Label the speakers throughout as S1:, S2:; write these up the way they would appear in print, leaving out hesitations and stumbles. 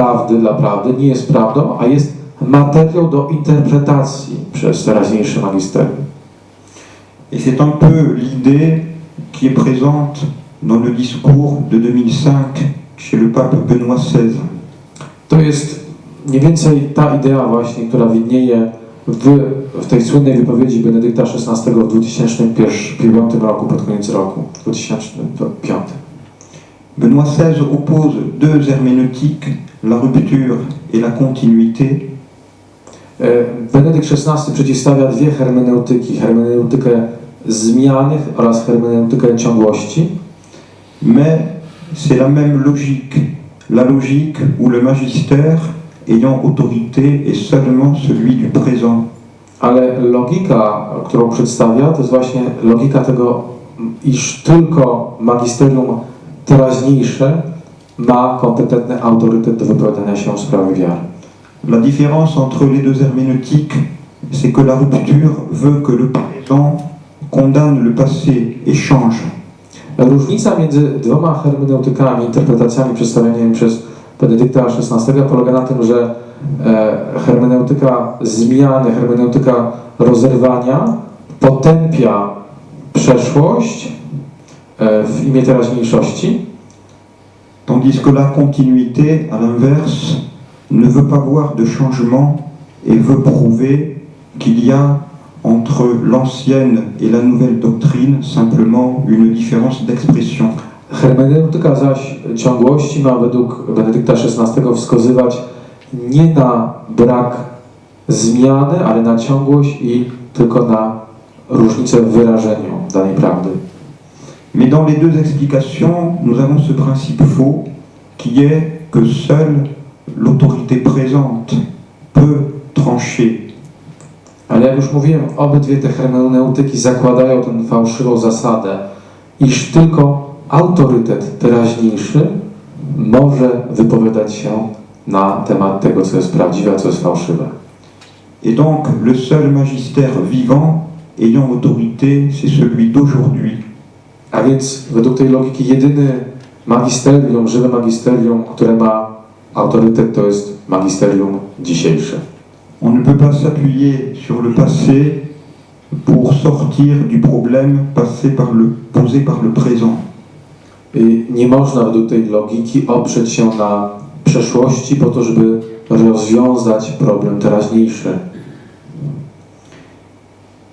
S1: prawdy dla prawdy, nie jest prawdą, a jest materiał do interpretacji przez teraźniejsze magisterium.
S2: Et c'est un peu l'idée qui est présente dans le discours de 2005 chez le pape Benoît XVI.
S1: To jest mniej więcej ta idea właśnie, która widnieje w tej słynnej wypowiedzi Benedykta XVI w 2005 roku, pod koniec roku, 2005.
S2: Benoît XVI oppose deux herméneutiques, la rupture et la continuité.
S1: Benedykt XVI przeciwstawia dwie hermeneutyki, hermeneutykę zmiany oraz hermeneutykę ciągłości.
S2: Mais c'est la même logique, la logique où le magistère ayant autorité est seulement celui du présent.
S1: Ale logika, którą przedstawia, to jest właśnie logika tego, iż tylko magisterium teraźniejsze ma kompetentny autorytet do wypowiadania się w sprawie wiary.
S2: La différence entre les deux herméneutiques, c'est que la rupture veut que le présent condamne le passé et change.
S1: Różnica między dwoma hermeneutykami, interpretacjami przedstawionymi przez Benedykta XVI polega na tym, że hermeneutyka zmiany, hermeneutyka rozerwania potępia przeszłość w imię teraźniejszości,
S2: Tandis que la continuité, à l'inverse, ne veut pas voir de changement et veut prouver qu'il y a entre l'ancienne et la nouvelle doctrine simplement une différence d'expression.
S1: Hermeneutyka zaś ciągłości ma według Benedykta XVI wskazywać nie na brak zmiany, ale na ciągłość i tylko na różnicę w wyrażeniu danej prawdy.
S2: Mais dans les deux explications, nous avons ce principe faux qui est que seule l'autorité présente peut trancher.
S1: Ale jak już mówiłem, obydwie te hermeneutyki zakładają tę fałszywą zasadę, iż tylko autorytet teraźniejszy może wypowiadać się na temat tego, co jest prawdziwe, a co jest fałszywe.
S2: Et donc le seul magistère vivant ayant autorité, c'est celui d'aujourd'hui.
S1: A więc według tej logiki jedyny magisterium, żywe magisterium, które ma autorytet, to jest magisterium dzisiejsze.
S2: On ne peut pas s'appuyer sur le passé pour sortir du problème posé par le présent.
S1: I nie można według tej logiki oprzeć się na przeszłości po to, żeby rozwiązać problem teraźniejszy.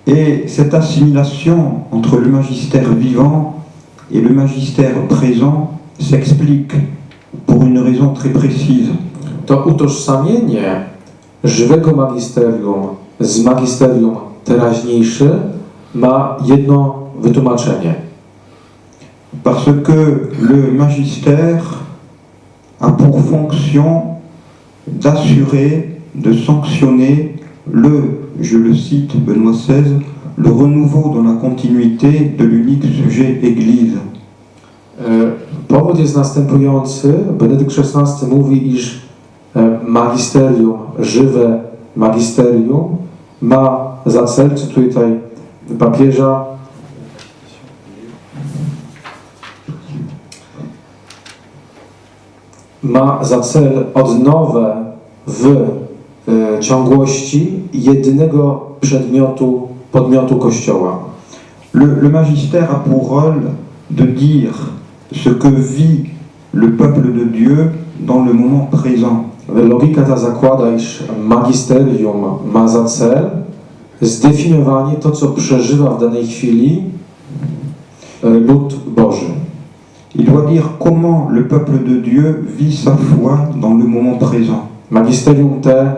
S2: Et cette assimilation entre le magistère vivant et le magistère présent s'explique pour une raison très précise.
S1: To utożsamienie żywego magisterium z magisterium teraźniejszy ma jedno wytłumaczenie.
S2: Parce que le magistère a pour fonction d'assurer, de sanctionner je le cite Benoît XVI, le renouveau dans la continuité de l'unique sujet Église.
S1: Powód jest następujący. Benedykt XVI mówi, iż magisterium, żywe magisterium ma za cel, cytuję tutaj papieża, ma za cel odnowę w ciągłości jedynego podmiotu Kościoła.
S2: Le magistère a pour rôle de dire ce que vit le peuple de Dieu dans le moment présent.
S1: Logika ta zakłada, iż magisterium ma za cel zdefiniowanie to, co przeżywa w danej chwili lud Boży.
S2: Il doit dire comment le peuple de Dieu vit sa foi dans le moment présent.
S1: Magisterium te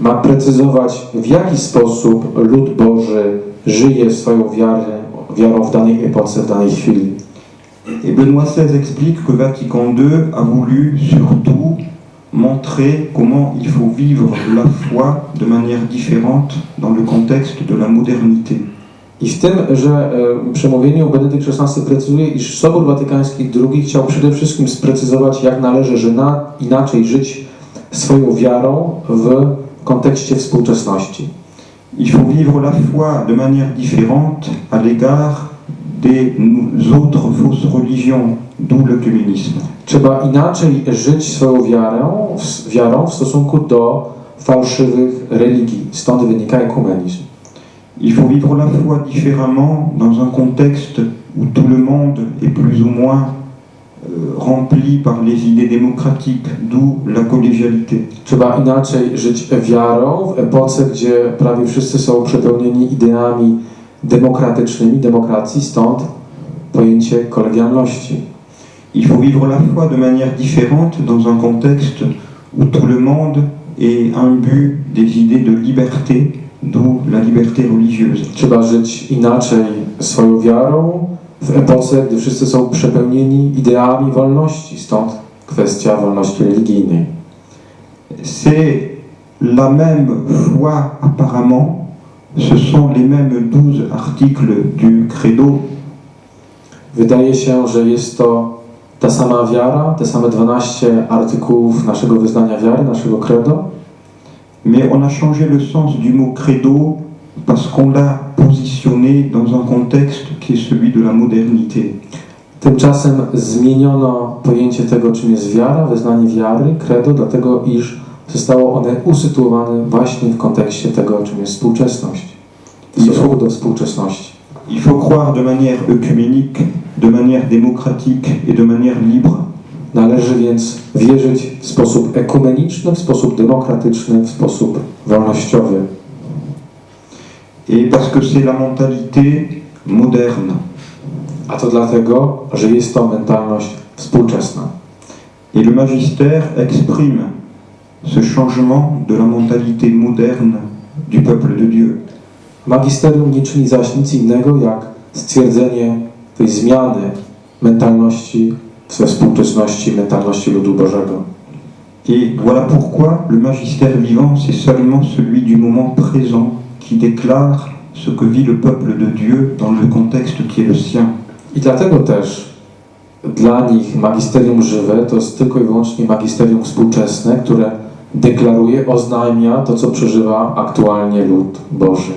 S1: ma precyzować, w jaki sposób lud Boży żyje swoją wiarą w danej epoce, w danej chwili.
S2: Et Benoît XVI explique que Vatican II a voulu surtout montrer comment il faut vivre la foi de manière différente dans le contexte de la modernité.
S1: I w tym, że przemówieniu Benedykt XVI precyzuje, iż Sobór Watykański II chciał przede wszystkim sprecyzować, jak należy inaczej żyć swoją wiarą w kontekście współczesności.
S2: Il faut vivre la foi de manière différente à l'égard des autres fausses religions, d'où l'œcuménisme.
S1: Trzeba inaczej żyć swoją wiarą w stosunku do fałszywych religii. Stąd wynika ekumenizm.
S2: Il faut vivre la foi différemment dans un contexte où tout le monde est plus ou moins rempli par les idées démocratiques, d'où la collégialité.
S1: Trzeba inaczej żyć wiarą w epoce, gdzie prawie wszyscy są przepełnieni ideami demokratycznymi, demokracji, stąd pojęcie kolegialności.
S2: Il faut vivre la foi de manière différente dans un contexte où tout le monde est imbu des idées de liberté, d'où la liberté religieuse.
S1: Trzeba żyć inaczej swoją wiarą w epoce, gdy wszyscy są przepełnieni ideami wolności, stąd kwestia wolności religijnej.
S2: C'est la même foi apparemment, ce sont les mêmes 12 articles du credo.
S1: Wydaje się, że jest to ta sama wiara, te same 12 artykułów naszego wyznania wiary, naszego credo,
S2: Mais on a changé le sens du mot credo parce qu'on l'a positionné dans un contexte qui est celui de la modernité.
S1: Tymczasem zmieniono pojęcie tego, czym jest wiara, wyznanie wiary, credo, dlatego iż zostało one usytuowane właśnie w kontekście tego, czym jest współczesność, w stosunku do współczesności.
S2: Il faut croire de manière œcuménique, de manière démocratique et de manière libre.
S1: Należy więc wierzyć w sposób ekumeniczny, w sposób demokratyczny, w sposób wolnościowy.
S2: Et parce que c'est la mentalité moderne.
S1: A to dlatego, że jest to mentalność współczesna.
S2: Et le magistère exprime ce changement de la mentalité moderne du peuple de Dieu.
S1: Magisterium nie czyni zaś nic innego, jak stwierdzenie tej zmiany mentalności we współczesności, mentalności ludu Bożego.
S2: Et voilà pourquoi le magistère vivant, c'est seulement celui du moment présent qui déclare ce que vit le peuple de Dieu dans le contexte qui est le sien.
S1: I dlatego też dla nich magisterium żywe to jest tylko i wyłącznie magisterium współczesne, które deklaruje, oznajmia to, co przeżywa aktualnie lud Boży.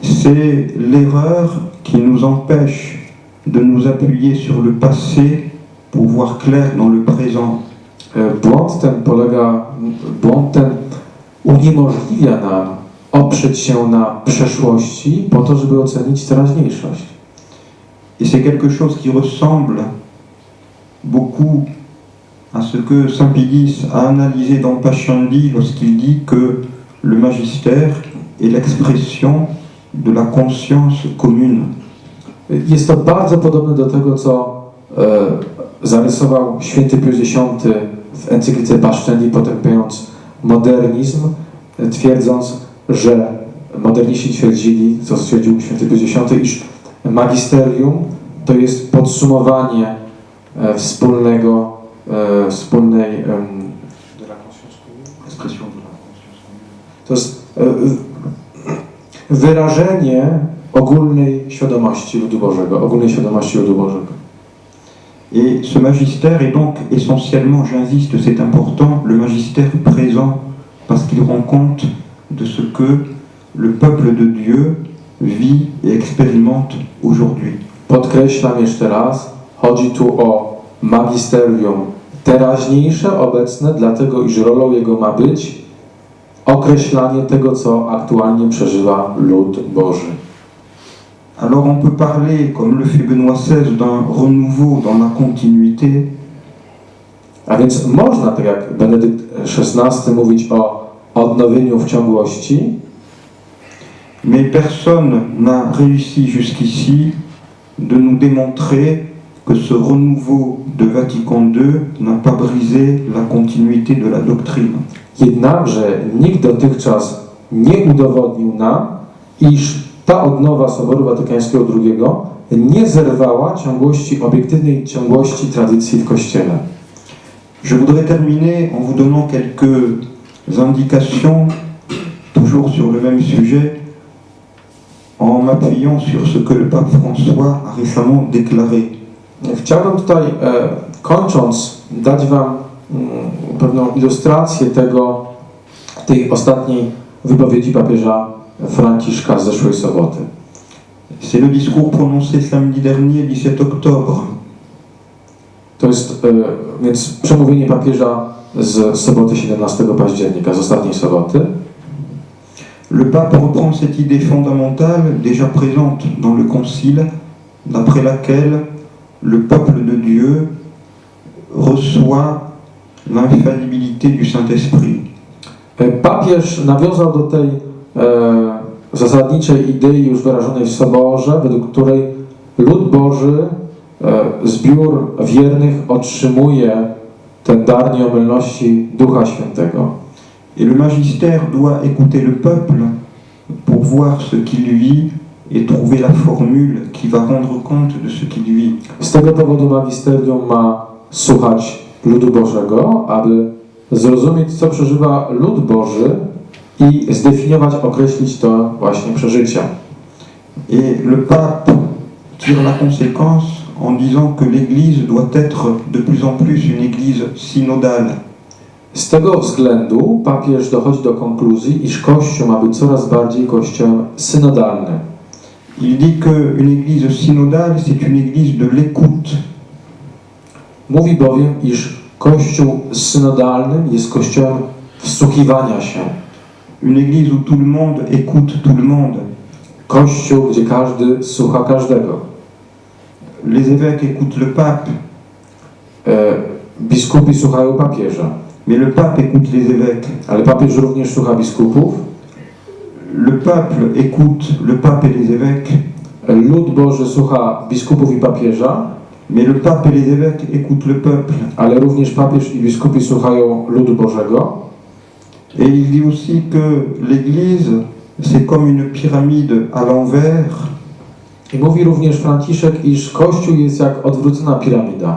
S2: C'est l'erreur qui nous empêche de nous appuyer sur le passé pour voir clair dans le présent.
S1: Błąd ten uniemożliwia nam oprzeć się na przeszłości po to, żeby ocenić teraźniejszość.
S2: Et c'est quelque chose qui ressemble beaucoup à ce que Saint Pidis a analysé dans Pascendi lorsqu'il dit que le magistère est l'expression de la conscience commune.
S1: Jest to bardzo podobne do tego, co zarysował święty Pius X w encyklice Pascendi, potępiając modernizm, twierdząc, że moderniści twierdzili, co stwierdził święty Pius X, iż magisterium to jest podsumowanie wspólnej to jest wyrażenie ogólnej świadomości ludu Bożego,
S2: Et ce magistère est donc essentiellement, j'insiste, c'est important, le magistère présent, parce qu'il rend compte de ce que le peuple de Dieu vit et expérimente aujourd'hui.
S1: Podkreślam jeszcze raz, chodzi tu o magisterium teraźniejsze, obecne, dlatego iż rolą jego ma być określanie tego, co aktualnie przeżywa lud Boży.
S2: Alors on peut parler, comme le fait Benoît XVI, d'un renouveau dans la continuité.
S1: A więc można, tak jak Benedykt XVI, mówić o odnowieniu w ciągłości,
S2: mais personne n'a réussi jusqu'ici de nous démontrer que ce renouveau de Vatican II n'a pas brisé la continuité de la doctrine.
S1: Jednakże nikt dotychczas nie udowodnił nam, iż ta odnowa Soboru Watykańskiego II nie zerwała obiektywnej ciągłości tradycji w Kościele.
S2: Je voudrais terminer en vous donnant quelques indications, toujours sur le même sujet, en m'appuyant sur ce que le pape François a récemment déclaré.
S1: Chciałbym tutaj, kończąc, dać Wam pewną ilustrację tej ostatniej wypowiedzi papieża Franciszka z zeszłej soboty.
S2: C'est le discours prononcé samedi dernier, 17 octobre.
S1: To jest więc przemówienie papieża z soboty 17 października, z ostatniej soboty.
S2: Le pape reprend cette idée fondamentale déjà présente dans le concile, d'après laquelle le peuple de Dieu reçoit l'infaillibilité du Saint-Esprit.
S1: Papież nawiązał do tej zasadniczej idei już wyrażonej w Soborze, według której lud Boży, zbiór wiernych otrzymuje ten dar nieomylności Ducha Świętego.
S2: Et le magistère doit écouter le peuple pour voir ce qu'il vit et trouver la formule qui va rendre compte de ce qu'il vit.
S1: Z tego powodu magisterium ma słuchać ludu Bożego, aby zrozumieć, co przeżywa lud Boży i zdefiniować, określić to właśnie przeżycia.
S2: Et le pape tire la conséquence en disant que l'Église doit être de plus en plus une Église synodale.
S1: Z tego względu papież dochodzi do konkluzji, iż Kościół ma być coraz bardziej kościołem synodalnym.
S2: Il dit qu'une Église synodale, c'est une Église de l'écoute.
S1: Mówi bowiem, iż Kościół synodalnym jest kościołem wsłuchiwania się.
S2: Une Église où tout le monde écoute tout le monde.
S1: Kościół, gdzie każdy słucha każdego.
S2: Les évêques écoutent le pape,
S1: Biskupi słuchają papieża,
S2: mais le pape écoute les évêques.
S1: ale papież również słucha biskupów.
S2: Le peuple écoute le pape et les évêques,
S1: Lud Boży słucha biskupów i papieża,
S2: mais le pape et les évêques écoutent le peuple.
S1: ale również papież i biskupi słuchają ludu Bożego.
S2: Et il dit aussi que l'Église, c'est comme une pyramide à l'envers,
S1: I mówi również Franciszek, iż Kościół jest jak odwrócona piramida.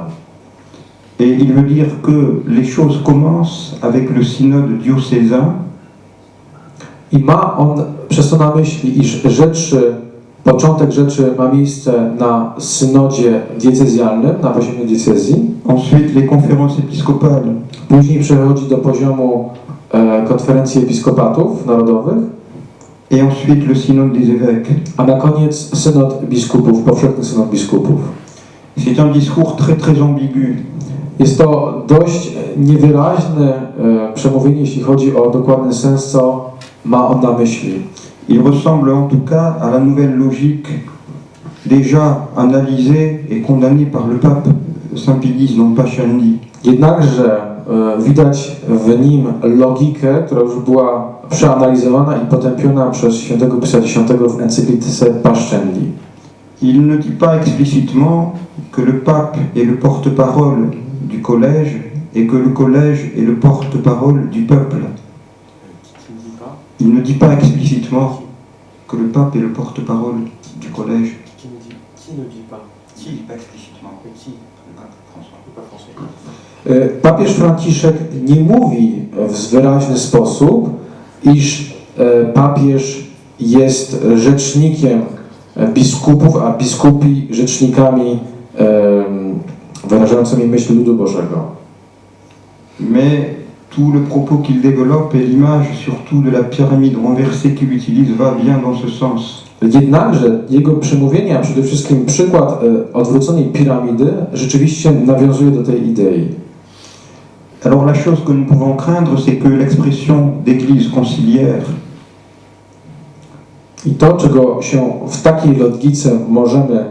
S2: et il veut dire que les choses commencent avec le synode diocésain,
S1: I ma on przez to na myśli, iż początek rzeczy ma miejsce na synodzie diecezjalnym, na poziomie diecezji.
S2: ensuite les conférences épiscopales,
S1: Później przechodzi do poziomu konferencji episkopatów narodowych,
S2: et ensuite le synode des évêques.
S1: a na koniec synod biskupów, powszechny synod biskupów.
S2: C'est un discours très ambigu.
S1: Jest to dość niewyraźne przemówienie, jeśli chodzi o dokładny sens, co ma on na myśli.
S2: Il ressemble en tout cas à la nouvelle logique déjà analysée et condamnée par le pape Saint Pie X dans Pascendi.
S1: Jednakże widać w nim logikę, która już była przeanalizowana i potępiona przez świętego Pia X w encyklice Pascendi.
S2: Il ne dit pas explicitement que le pape est le porte-parole du collège et que le collège est le porte-parole du peuple. Il ne dit pas explicitement que le pape est le porte-parole du collège.
S3: Qui ne dit pas?
S2: Si, pas explicitement.
S3: Qui? Pas François.
S1: Papież Franciszek nie mówi w wyraźny sposób, iż papież jest rzecznikiem biskupów, a biskupi rzecznikami wyrażającymi myśl ludu Bożego.
S2: Mais tout le propos qu'il développe et l'image surtout de la pyramide renversée qu'il utilise va bien dans ce sens.
S1: Jednakże jego przemówienie, a przede wszystkim przykład odwróconej piramidy, rzeczywiście nawiązuje do tej idei.
S2: Alors la chose que nous pouvons craindre, c'est que l'expression d'église conciliaire
S1: I to, czego się w takiej logice możemy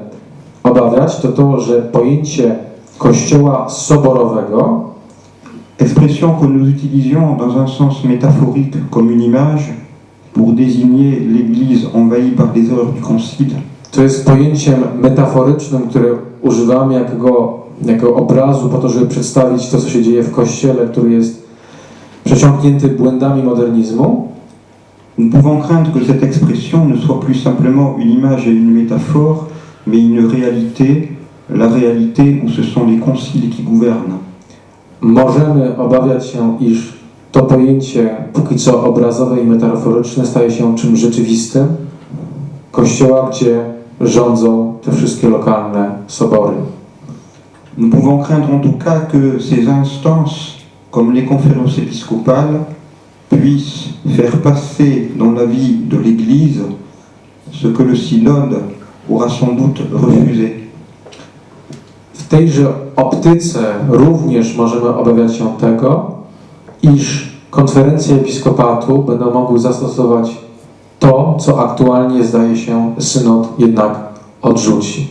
S1: obawiać, to to, że pojęcie Kościoła soborowego,
S2: expression que nous utilisions dans un sens métaphorique comme une image pour désigner l'Église envahie par les erreurs du Concile,
S1: to jest pojęciem metaforycznym, które używamy jako obrazu po to, żeby przedstawić to, co się dzieje w Kościele, który jest przesiąknięty błędami modernizmu.
S2: nous pouvons craindre que cette expression ne soit plus simplement une image et une métaphore, mais une réalité, la réalité où ce sont les conciles qui gouvernent.
S1: Możemy obawiać się, iż to pojęcie póki co obrazowe i metaforyczne staje się czymś rzeczywistym. Kościoła, gdzie rządzą te wszystkie lokalne sobory.
S2: Nous pouvons craindre en tout cas que ces instances, comme les conférences épiscopales, puissent faire passer dans la vie de l'Église ce que le synode aura sans doute refusé.
S1: W tejże optyce również możemy obawiać się tego, iż konferencje episkopatu będą mogły zastosować to, co aktualnie zdaje się synod jednak odrzuci.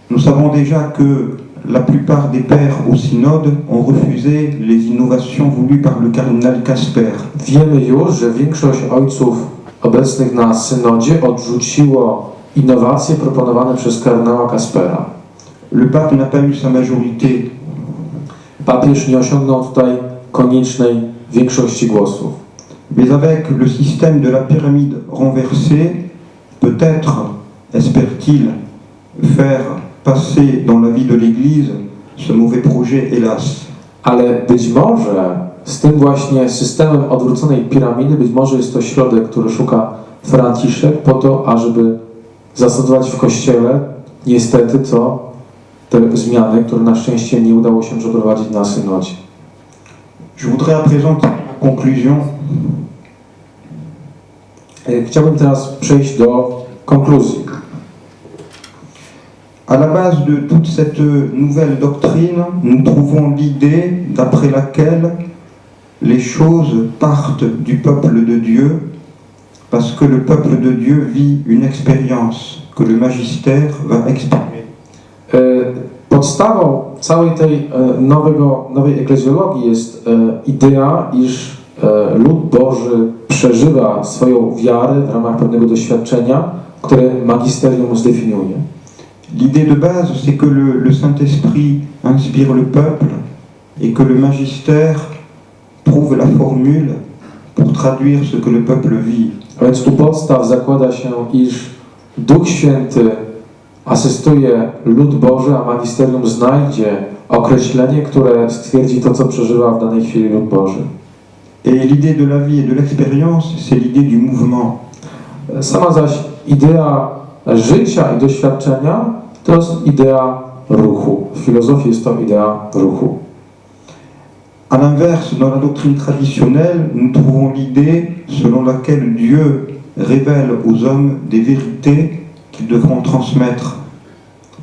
S2: Nous savons déjà que la plupart des pères au synode ont refusé les innovations voulues par le cardinal Casper.
S1: Wiemy już, że większość ojców obecnych na synodzie odrzuciło innowacje proponowane przez kardynała Kaspera.
S2: Le pape n'a pas eu sa majorité.
S1: Papież nie osiągnął tutaj koniecznej większości głosów.
S2: Mais avec le système de la pyramide renversée, peut-être espère-t-il faire passer dans la vie de l'Église ce mauvais projet, hélas.
S1: Ale być może z tym właśnie systemem odwróconej piramidy, być może jest to środek, który szuka Franciszek po to, ażeby zastosować w Kościele niestety te zmiany, które na szczęście nie udało się przeprowadzić na synodzie.
S2: Je voudrais à présent tirer la conclusion.
S1: Chciałbym teraz przejść do konkluzji.
S2: À la base de toute cette nouvelle doctrine, nous trouvons l'idée d'après laquelle les choses partent du peuple de Dieu, parce que le peuple de Dieu vit une expérience que le magistère va exprimer.
S1: Podstawą całej tej nowej eklezjologii jest idea, iż lud Boży przeżywa swoją wiarę w ramach pewnego doświadczenia, które magisterium zdefiniuje.
S2: L'idée de base, c'est que le Saint-Esprit inspire le peuple et que le magistère trouve la formule pour traduire ce que le peuple vit.
S1: A więc u podstaw zakłada się, iż Duch Święty asystuje lud Boży, a magisterium znajdzie określenie, które stwierdzi to, co przeżywa w danej chwili lud Boży.
S2: Et l'idée de la vie et de l'expérience, c'est l'idée du mouvement.
S1: Sama zaś idea życia i doświadczenia to jest idea ruchu. W filozofii jest to idea ruchu.
S2: À l'inverse, dans la doctrine traditionnelle, nous trouvons l'idée selon laquelle Dieu révèle aux hommes des vérités qu'ils devront transmettre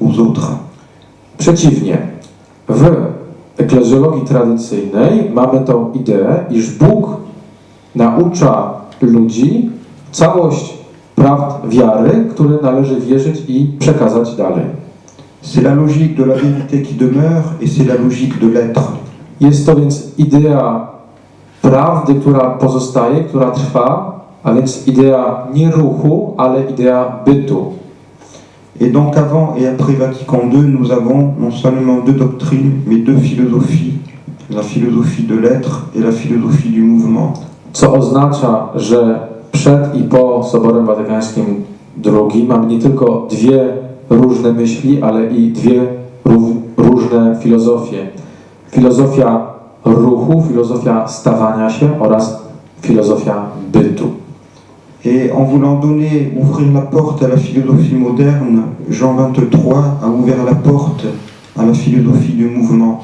S2: aux autres.
S1: Przeciwnie, w eklezjologii tradycyjnej mamy tą ideę, iż Bóg naucza ludzi całość prawd wiary, które należy wierzyć i przekazać dalej.
S2: C'est la logique de la vérité qui demeure et c'est la logique de l'être.
S1: Jest to więc idea prawdy, która pozostaje, która trwa, a więc idea nie ruchu, ale idea bytu.
S2: Et donc avant et après Vatican II, nous avons non seulement deux doctrines, mais deux philosophies. La philosophie de l'être et la philosophie du mouvement.
S1: Co oznacza, że przed i po Soborem Watykańskim II mamy nie tylko dwie różne myśli, ale i dwie różne filozofie. Filozofia ruchu, filozofia stawania się oraz filozofia bytu.
S2: Et en voulant ouvrir la porte à la philosophie moderne, Jean XXIII a ouvert la porte à la philosophie du mouvement.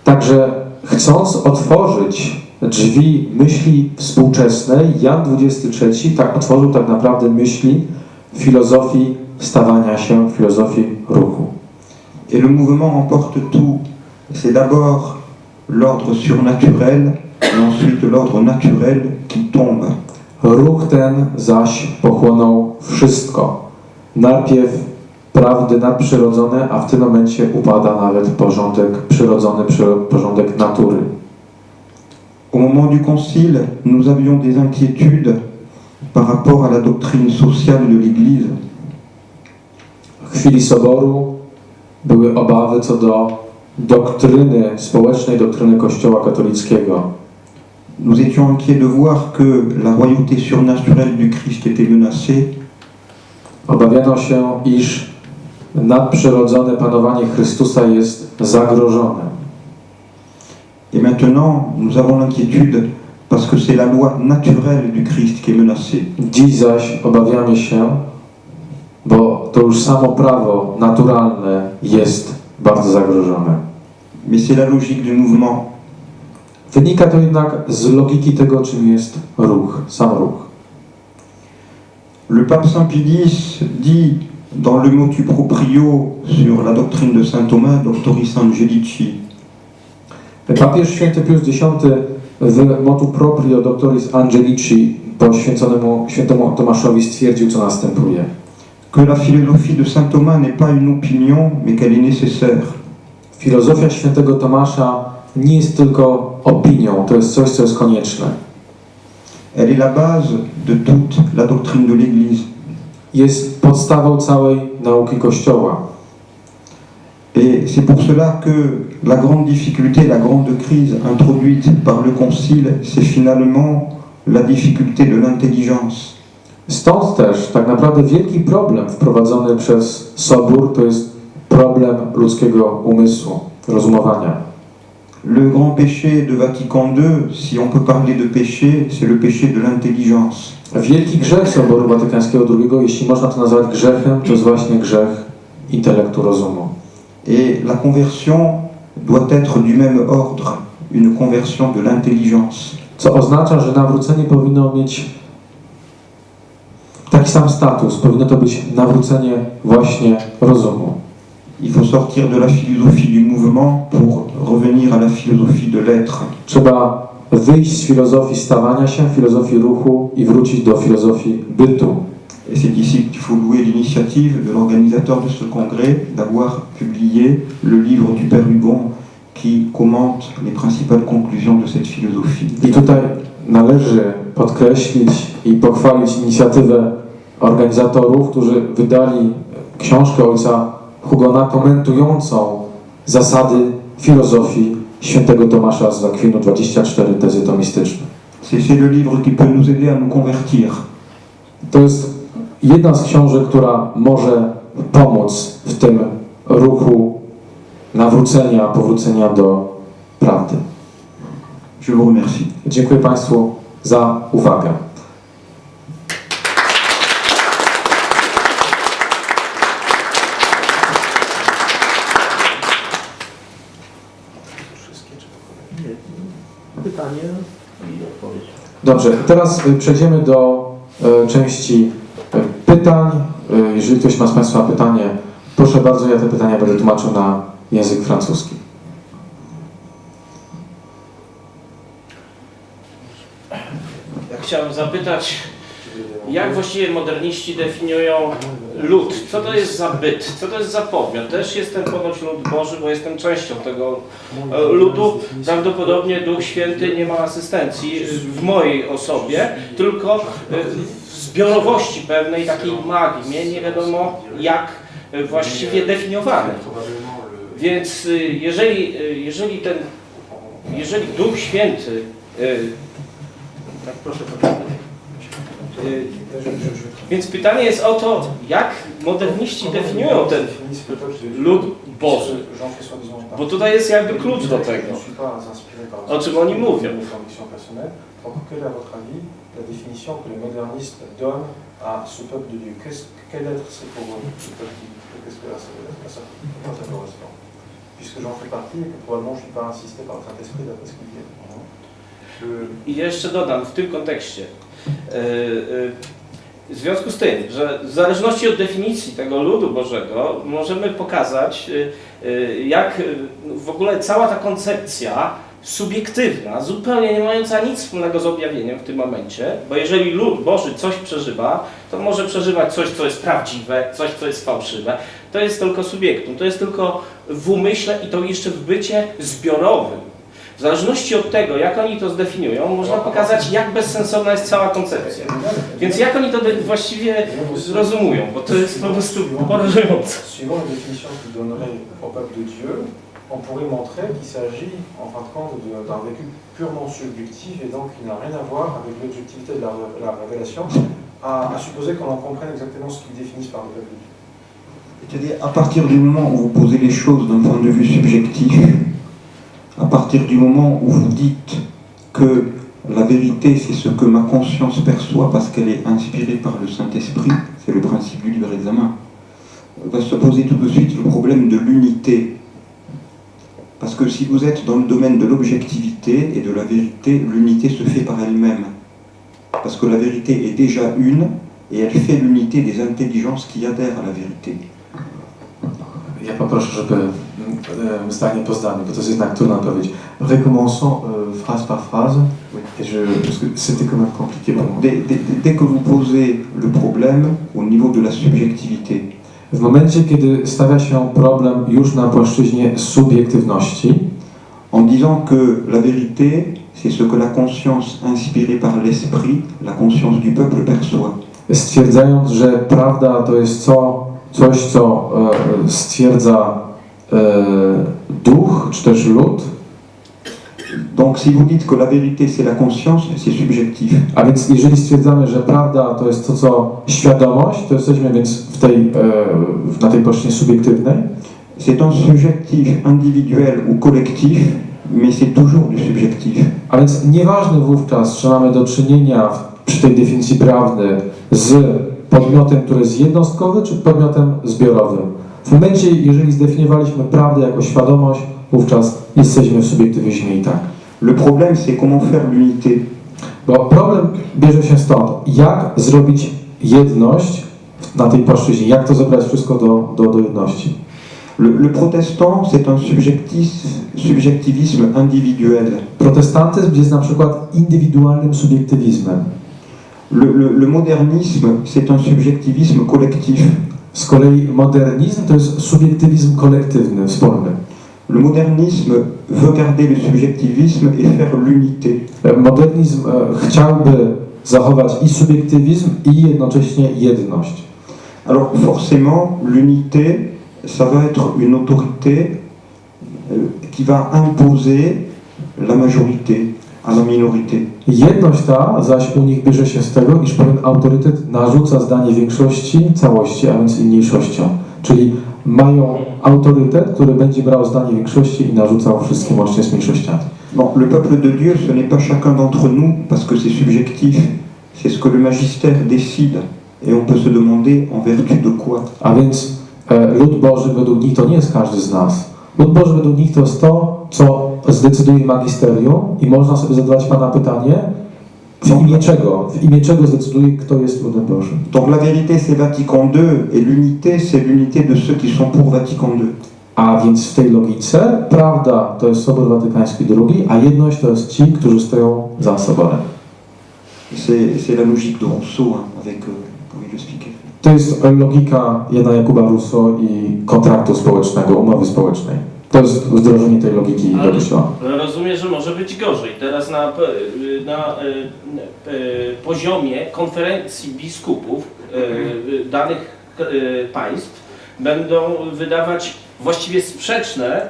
S1: Także chcąc otworzyć drzwi myśli współczesnej, Jan XXIII otworzył tak naprawdę myśli filozofii stawania się, filozofii ruchu.
S2: Et le mouvement emporte tout. C'est d'abord l'ordre surnaturel et ensuite l'ordre naturel qui tombe.
S1: Ruch ten zaś pochłonął wszystko. Najpierw prawdy nadprzyrodzone, a w tym momencie upada nawet porządek przyrodzony, porządek natury.
S2: Au moment du concile, nous avions des inquiétudes par rapport à la doctrine sociale de l'Église.
S1: W chwili Soboru były obawy co do doktryny, społecznej doktryny Kościoła katolickiego.
S2: Nous étions inquiets de voir que la royauté surnaturelle du Christ était menacée.
S1: Obawiano się, iż nadprzyrodzone panowanie Chrystusa jest zagrożone.
S2: Et maintenant, nous avons l'inquiétude parce que c'est la loi naturelle du Christ qui est menacée.
S1: Dziś zaś obawiamy się, bo to już samo prawo naturalne jest bardzo zagrożone.
S2: Mais c'est la logique du mouvement.
S1: Wynika to jednak z logiki tego, czym jest ruch, sam ruch.
S2: Le pape Saint Pie X dit dans le motu proprio sur la doctrine de saint Thomas, Doctoris Angelici.
S1: Papież święty Pius X w motu proprio Doctoris Angelici poświęconemu świętemu Tomaszowi stwierdził, co następuje.
S2: Que la philosophie de saint Thomas n'est pas une opinion, mais qu'elle est nécessaire.
S1: Filozofia świętego Tomasza nie jest tylko opinią, to jest coś, co jest konieczne.
S2: Elle est la base de toute la doctrine de l'Église.
S1: Jest podstawą całej nauki Kościoła.
S2: Et c'est pour cela que la grande difficulté, la grande crise introduite par le Concile, c'est finalement la difficulté de l'intelligence.
S1: Stąd też tak naprawdę wielki problem wprowadzony przez Sobór to jest problem ludzkiego umysłu, rozumowania.
S2: Le grand péché de Vatican II, si on peut parler de péché, c'est le péché de l'intelligence.
S1: Wielki grzech Soboru Watykańskiego II, jeśli można to nazwać grzechem, to jest właśnie grzech intelektu, rozumu.
S2: Et la conversion doit être du même ordre, une conversion de l'intelligence.
S1: Co oznacza, że nawrócenie powinno mieć taki sam status, powinno to być nawrócenie właśnie rozumu.
S2: Il faut sortir de la philosophie du mouvement pour revenir à la philosophie de l'être.
S1: Trzeba wyjść z filozofii stawania się, filozofii ruchu i wrócić do filozofii bytu.
S2: Et c'est ici qu'il faut louer l'initiative de l'organisateur de ce congrès d'avoir publié le livre du Père Hugon qui commente les principales conclusions de cette philosophie.
S1: I tutaj należy podkreślić i pochwalić inicjatywę organizatorów, którzy wydali książkę ojca Hugona komentującą zasady filozofii świętego Tomasza z Akwinu, 24 tezy tomistyczne.
S2: C'est le livre qui peut nous aider à nous convertir.
S1: To jest jedna z książek, która może pomóc w tym ruchu nawrócenia, powrócenia do prawdy.
S2: Je vous remercie.
S1: Dziękuję Państwu za uwagę.
S3: Wszystkie czy tylko? Nie. Pytanie i odpowiedź.
S1: Dobrze, teraz przejdziemy do części pytań. Jeżeli ktoś ma z Państwa pytanie, proszę bardzo, ja te pytania będę tłumaczył na język francuski.
S4: Ja chciałem zapytać, jak właściwie moderniści definiują lud? Co to jest za byt? Co to jest za podmiot? Też jestem ponoć lud Boży, bo jestem częścią tego ludu. Prawdopodobnie Duch Święty nie ma asystencji w mojej osobie, tylko w zbiorowości pewnej takiej magii, mnie nie wiadomo jak właściwie definiowane. Więc jeżeli Duch Święty, tak proszę poczekać. Więc pytanie jest o to, jak moderniści definiują ten lud Boży. Bo tutaj jest jakby klucz do tego, o czym oni mówią.
S3: Quelle est, à votre avis, la définition que les modernistes donnent à ce peuple de Dieu? Quel être c'est pour eux, ce peuple de Dieu? Qu'est-ce que ça correspond? Puisque j'en fais partie et que probablement je ne suis pas insisté par le Saint-Esprit d'après ce qu'il dit.
S4: I jeszcze dodam w tym kontekście, w związku z tym, że w zależności od definicji tego ludu Bożego możemy pokazać, jak w ogóle cała ta koncepcja subiektywna, zupełnie nie mająca nic wspólnego z objawieniem w tym momencie, bo jeżeli lud Boży coś przeżywa, to może przeżywać coś, co jest prawdziwe, coś, co jest fałszywe. To jest tylko subiektum, to jest tylko w umyśle i to jeszcze w bycie zbiorowym. W zależności od tego, jak oni to zdefiniują, można pokazać, jak bezsensowna jest cała koncepcja. Więc jak oni to właściwie rozumują, bo to jest po prostu porażające.
S3: Suivant la définition qu'il donnerait au peuple de Dieu, on pourrait montrer qu'il s'agit en fin de compte d'un vécu purement subjectif et donc qui n'a rien à voir avec l'objectivité de la révélation, à supposer qu'on en comprenne exactement ce qu'ils définissent par le peuple de Dieu.
S2: C'est-à-dire, à partir du moment où vous posez les choses d'un point de vue subjectif, à partir du moment où vous dites que la vérité c'est ce que ma conscience perçoit parce qu'elle est inspirée par le Saint-Esprit, c'est le principe du libre examen, va se poser tout de suite le problème de l'unité. Parce que si vous êtes dans le domaine de l'objectivité et de la vérité, l'unité se fait par elle-même. Parce que la vérité est déjà une, et elle fait l'unité des intelligences qui adhèrent à la vérité.
S1: Ja poproszę, żeby zdanie po zdaniu, bo to jest jednak trudna odpowiedź. Recommençons phrase par phrase. Parce que c'était quand même compliqué pour moi.
S2: Dès que vous posez le problème au niveau de la subjectivité,
S1: W momencie, kiedy stawia się problem już na płaszczyźnie subiektywności,
S2: en disant que la vérité, c'est ce que la conscience inspirée par l'esprit, la conscience du peuple perçoit.
S1: stwierdzając, że prawda to jest coś, co stwierdza duch, czy też lud.
S2: Donc si vous dites que la vérité c'est la conscience, c'est subjectif.
S1: A więc jeżeli stwierdzamy, że prawda to jest to, co świadomość, to jesteśmy więc na tej płaszczyźnie subiektywnej.
S2: C'est un subjectif individuel ou collectif, mais c'est toujours du subjectif.
S1: A więc nieważne wówczas, czy mamy do czynienia przy tej definicji prawdy z podmiotem, który jest jednostkowy, czy podmiotem zbiorowym. W momencie, jeżeli zdefiniowaliśmy prawdę jako świadomość, wówczas jesteśmy w subiektywizmie i tak.
S2: Le problème c'est comment faire l'unité.
S1: Bo problem bierze się stąd, jak zrobić jedność na tej płaszczyźnie, jak to zebrać wszystko do jedności.
S2: Le protestant c'est un subjectivisme individuel.
S1: Protestantyzm jest na przykład indywidualnym subiektywizmem.
S2: Le modernisme c'est un subjectivisme collectif.
S1: Z kolei modernizm to jest subiektywizm kolektywny, wspólny.
S2: Le modernisme veut garder le subjectivisme et faire l'unité.
S1: Modernizm chciałby zachować i subiektywizm, i jednocześnie jedność.
S2: Alors forcément, l'unité, ça va être une autorité qui va imposer la majorité à la minorité.
S1: Jedność ta zaś u nich bierze się z tego, iż pewien autorytet narzuca zdanie większości całości, a więc i mniejszościom. Czyli mają autorytet, który będzie brał zdanie większości i narzucał wszystkim łącznie z mniejszościami.
S2: Bon, le peuple de Dieu, ce n'est pas chacun d'entre nous, parce que c'est subjectif. C'est ce que le magistère décide. Et on peut se demander en vertu de quoi.
S1: A więc lud Boży według nich to nie jest każdy z nas. Lud Boży według nich to jest to, co zdecyduje magisterium i można sobie zadawać Pana pytanie, w imię czego? W imię czego zdecyduje, kto jest ludem Bożym?
S2: Donc la vérité c'est Vatican II et l'unité c'est l'unité de ceux qui sont pour Vatican II.
S1: A więc w tej logice prawda to jest Sobór Watykański II, a jedność to jest ci, którzy stoją za Soborem.
S2: C'est la logique de Rousseau, hein, avec comment il l'expliquait.
S1: To jest logika Jana Jakuba Rousseau i kontraktu społecznego, umowy społecznej. To jest wdrożenie tej logiki do Kościoła.
S4: Rozumiem, że może być gorzej. Teraz na poziomie konferencji biskupów danych państw będą wydawać właściwie sprzeczne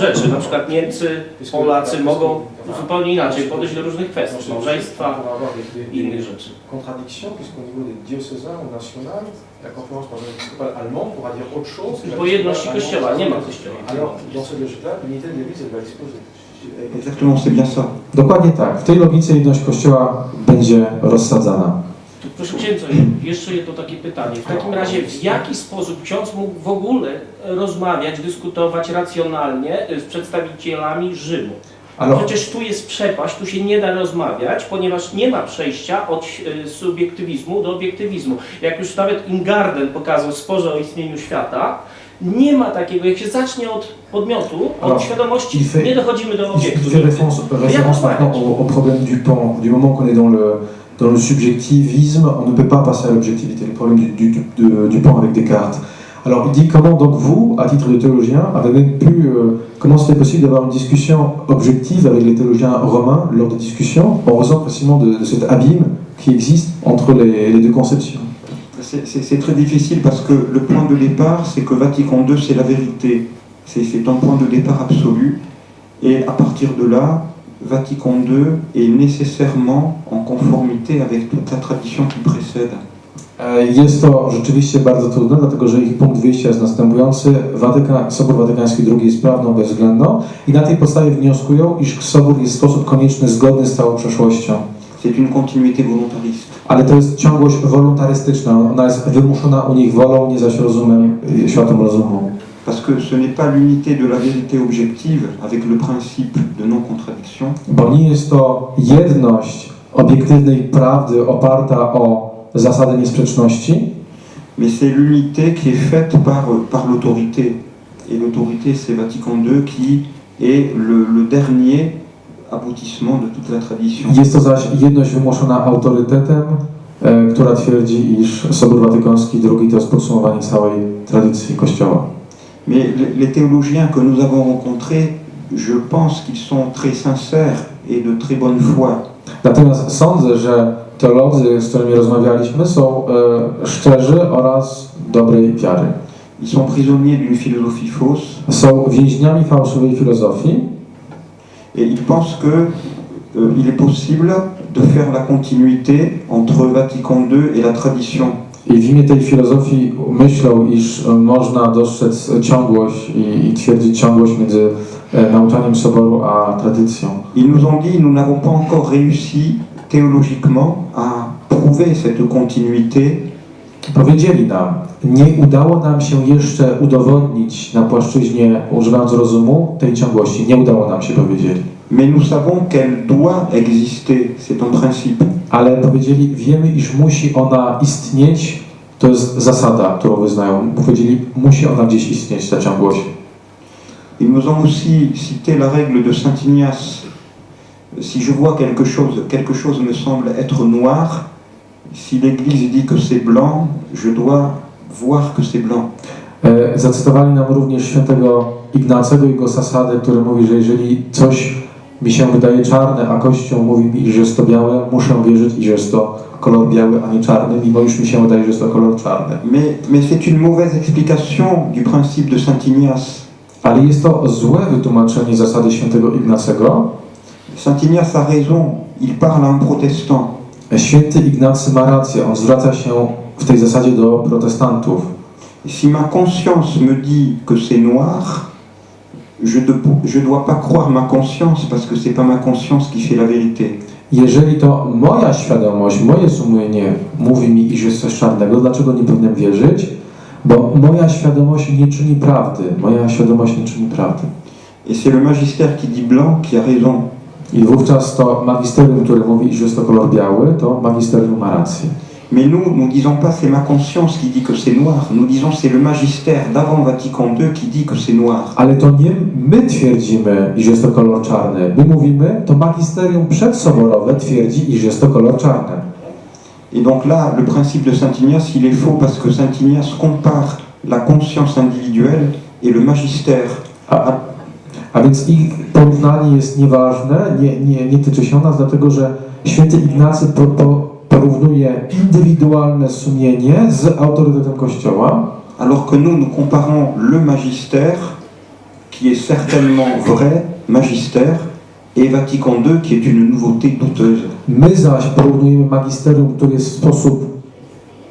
S4: rzeczy. Na przykład Niemcy, Polacy mogą zupełnie inaczej podejść do różnych kwestii, małżeństwa i innych rzeczy.
S3: Contradiction, puisqu'au niveau des diocésains ou nationales, la conférence épiscopale allemande pourra dire autre chose que
S4: Po jedności Kościoła, nie ma Kościoła.
S3: Alors, dans cette logique-là, l'unité de l'Église, elle va exploser.
S2: Exactement, c'est bien ça.
S1: Dokładnie tak. W tej logice jedność Kościoła będzie rozsadzana.
S4: Proszę księdza, jeszcze jedno takie pytanie. W takim razie w jaki sposób ksiądz mógł w ogóle rozmawiać, dyskutować racjonalnie z przedstawicielami Rzymu? Przecież tu jest przepaść, tu się nie da rozmawiać, ponieważ nie ma przejścia od subiektywizmu do obiektywizmu. Jak już nawet Ingarden pokazał w sporze o istnieniu świata, nie ma takiego, jak się zacznie od podmiotu, od świadomości, nie dochodzimy do obiektu.
S1: Il fait référence maintenant au problème du temps. Du moment qu'on est dans le subjectivisme, on ne peut pas passer à l'objectivité. Le problème du pan avec Descartes. Alors il dit comment donc vous, à titre de théologien, avez même pu, comment c'était possible d'avoir une discussion objective avec les théologiens romains lors des discussions, en raison précisément de cet abîme qui existe entre les deux conceptions.
S2: C'est très difficile parce que le point de départ, c'est que Vatican II, c'est la vérité. C'est un point de départ absolu. Et à partir de là, Vatican II est nécessairement en conformité avec toute la tradition qui précède.
S1: Jest to rzeczywiście bardzo trudne, dlatego że ich punkt wyjścia jest następujący. Sobór Watykański II jest prawdą bezwzględną i na tej podstawie wnioskują, iż Sobór jest w sposób konieczny zgodny z całą przeszłością.
S2: C'est une continuité volontariste.
S1: Ale to jest ciągłość wolontarystyczna, ona jest wymuszona u nich wolą, nie zaś rozumem, światłem rozumu.
S2: Parce que ce n'est pas l'unité de la vérité objective avec le principe de non-contradiction.
S1: Bo nie jest to jedność obiektywnej prawdy oparta o zasady niesprzeczności,
S2: mais c'est l'unité qui est faite par l'autorité. Et l'autorité, c'est Vatican II qui est le dernier aboutissement de toute la tradition.
S1: jest to zaś jedność wymuszona autorytetem, która twierdzi, iż Sobór Watykański II to jest podsumowanie całej tradycji Kościoła.
S2: Mais les théologiens que nous avons rencontrés, je pense qu'ils sont très sincères et de très bonne foi.
S1: Natomiast sądzę, że teolodzy, z którymi rozmawialiśmy, są szczerzy oraz dobrej wiary.
S2: Ils sont prisonniers d'une philosophie fausse
S1: Są więźniami fałszywej filozofii
S2: et ils pensent que il est possible de faire la continuité entre Vatican II et la tradition.
S1: i w imię tej filozofii myślą, iż można dostrzec ciągłość i twierdzić ciągłość między nauczaniem Soboru a tradycją.
S2: Ils nous ont dit nous n'avons pas encore réussi théologiquement à prouver cette continuité.
S1: Powiedzieli nam, nie udało nam się jeszcze udowodnić na płaszczyźnie, używając rozumu, tej ciągłości. Nie udało nam się, powiedzieli.
S2: Mais nous savons qu'elle doit exister, c'est un principe.
S1: Ale powiedzieli, wiemy, iż musi ona istnieć, to jest zasada, którą wyznają. Powiedzieli, musi ona gdzieś istnieć, ta ciągłość.
S2: Ils nous ont aussi cité la règle de Saint Ignace. Si je vois quelque chose me semble être noir, si l'Église dit que c'est blanc, je dois voir que c'est blanc.
S1: Zacytowali nam również świętego Ignacego i jego zasady, który mówi, że jeżeli coś mi się wydaje czarne, a Kościół mówi mi, że jest to białe, muszę wierzyć, że jest to kolor biały, a nie czarny, mimo już mi się wydaje, że jest to kolor czarny.
S2: Mais c'est une mauvaise explication du principe de Saint Ignace.
S1: Ale jest to złe wytłumaczenie zasady świętego Ignacego.
S2: Saint Ignace a raison, il parle à un protestant.
S1: Święty Ignacy ma rację, on zwraca się w tej zasadzie do protestantów.
S2: Si ma conscience me dit que c'est noir, je dois pas croire ma conscience parce que c'est pas ma conscience qui fait la vérité.
S1: Jeżeli to moja świadomość, moje sumienie mówi mi, iż jest coś czarnego, dlaczego nie powinienem wierzyć? Bo moja świadomość nie czyni prawdy. Moja świadomość nie czyni prawdy.
S2: Et c'est le magistère qui dit blanc qui a raison.
S1: I wówczas to magisterium, które mówi, że jest to kolor biały, to magisterium ma rację.
S2: Mais nous disons pas c'est ma conscience qui dit que c'est noir. Nous disons c'est le magistère d'avant Vatican II qui dit que c'est noir.
S1: Ale to nie my twierdzimy, iż jest to kolor czarny. My mówimy, to magisterium przedsoborowe twierdzi, iż jest to kolor czarny.
S2: Et donc là, le principe de Saint Ignace, il est faux parce que Saint Ignace compare la conscience individuelle et le magistère.
S1: A więc ich porównanie jest nieważne, nie tyczy się nas, dlatego że święty Ignacy porównuje indywidualne sumienie z autorytetem Kościoła,
S2: Alors que nous comparons le magistère, qui est certainement vrai magistère, et Vatican II, qui est une nouveauté douteuse.
S1: My zaś porównujemy magisterium, które jest w sposób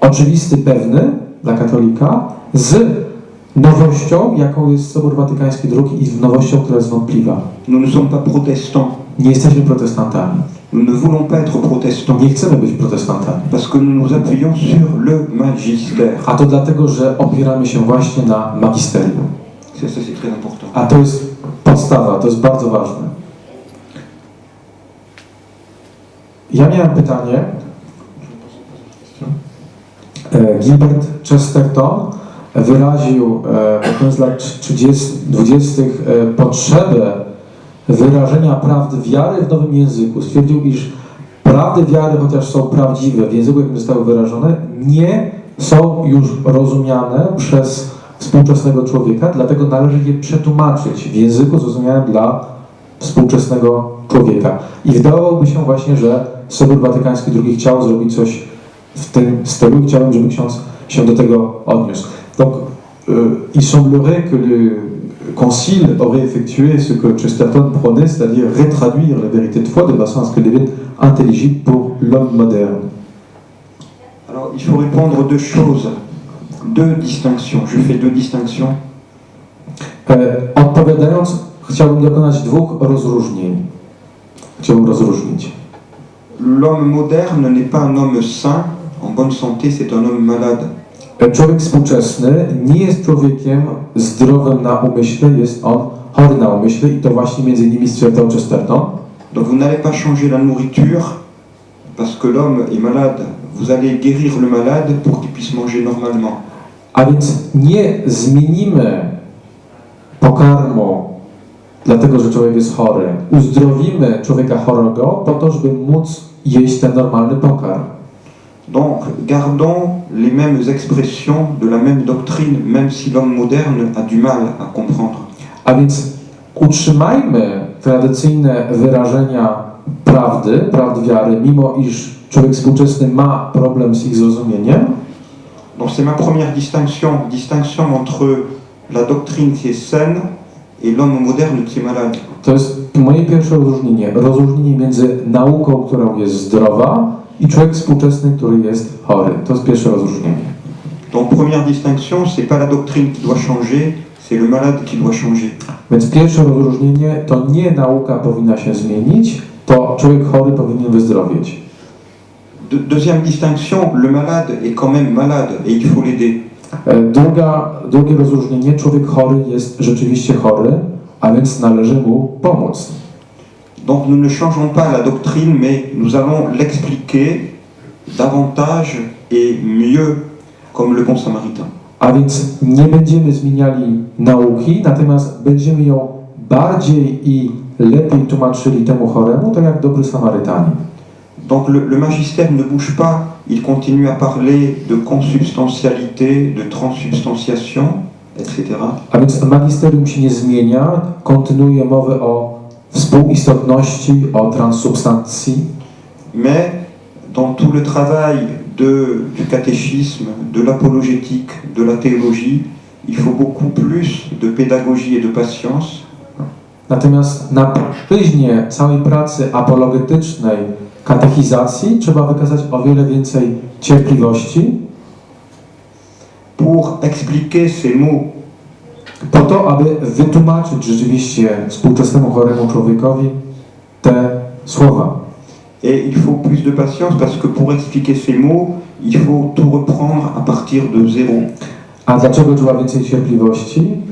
S1: oczywisty, pewny dla katolika, z nowością, jaką jest Sobór Watykański II i nowością, która jest wątpliwa.
S2: Nous ne sommes pas protestants.
S1: Nie jesteśmy protestantami.
S2: Nous ne voulons pas être protestants.
S1: Nie chcemy być protestantami.
S2: Parce que nous nous appuyons sur le magistère.
S1: A to dlatego, że opieramy się właśnie na magisterium.
S2: Ça, c'est très important.
S1: A to jest podstawa, to jest bardzo ważne. Ja miałem pytanie. Gilbert Chesterton wyraził pod koniec lat 20. potrzebę wyrażenia prawdy wiary w nowym języku. Stwierdził, iż prawdy wiary, chociaż są prawdziwe w języku, jakim zostały wyrażone, nie są już rozumiane przez współczesnego człowieka, dlatego należy je przetłumaczyć w języku zrozumiałym dla współczesnego człowieka. I wydawałoby się właśnie, że Sobór Watykański II chciał zrobić coś w tym stylu i chciałbym, żeby ksiądz się do tego odniósł. Donc, il semblerait que le Concile aurait effectué ce que Chesterton prônait, c'est-à-dire retraduire la vérité de foi de façon à ce qu'elle devienne intelligible pour l'homme moderne.
S2: Alors, il faut répondre deux choses, deux distinctions. Je fais deux distinctions.
S1: Odpowiadając, chciałbym dokonać dwóch rozróżnień. Chciałbym rozróżnić.
S2: L'homme moderne n'est pas un homme sain, en bonne santé, c'est un homme malade.
S1: Człowiek współczesny nie jest człowiekiem zdrowym na umyśle, jest on chory na umyśle i to właśnie między innymi stwierdzał Chesterton.
S2: Donc vous n'allez pas changer la nourriture parce que l'homme est malade. vous allez guérir le malade pour qu'il puisse manger normalement.
S1: A więc nie zmienimy pokarmu, dlatego że człowiek jest chory. Uzdrowimy człowieka chorego po to, żeby móc jeść ten normalny pokarm.
S2: Donc, gardons les mêmes expressions de la même doctrine, même si l'homme moderne a du mal à comprendre.
S1: A więc utrzymajmy tradycyjne wyrażenia prawd wiary, mimo iż człowiek współczesny ma problem z ich zrozumieniem.
S2: Donc c'est ma première distinction entre la doctrine qui est saine et l'homme moderne qui est malade.
S1: To jest moje pierwsze rozróżnienie między nauką, która jest zdrowa, i człowiek współczesny, który jest chory. To jest pierwsze rozróżnienie.
S2: Donc première distinction, c'est pas la doctrine qui doit changer, c'est le malade qui doit changer.
S1: Więc pierwsze rozróżnienie to nie nauka powinna się zmienić, to człowiek chory powinien wyzdrowieć.
S2: Deuxième distinction, le malade est quand même malade et il faut l'aider.
S1: Drugie rozróżnienie, człowiek chory jest rzeczywiście chory, a więc należy mu pomóc.
S2: Donc nous ne changeons pas la doctrine, mais nous allons l'expliquer davantage et mieux, comme le bon samaritain.
S1: A więc nie będziemy zmieniali nauki, natomiast będziemy ją bardziej i lepiej tłumaczyli temu choremu, tak jak dobry Samarytanin.
S2: Donc le magistère ne bouge pas, il continue à parler de consubstantialité, de transsubstantiation, etc.
S1: A więc magisterium się nie zmienia, kontynuuje mowę o współistotności, o transsubstancji.
S2: Mais dans tout le travail du catéchisme, de l'apologétique, de la théologie, il faut beaucoup plus de pédagogie et de patience.
S1: Natomiast na płaszczyźnie całej pracy apologetycznej, katechizacji trzeba wykazać o wiele więcej cierpliwości
S2: pour expliquer ces mots.
S1: Po to, aby wytłumaczyć rzeczywiście współczesnemu choremu człowiekowi te słowa.
S2: Et il faut plus de patience parce que pour expliquer ces mots, il faut tout reprendre à partir de zéro.
S1: A dlaczego trzeba więcej cierpliwości?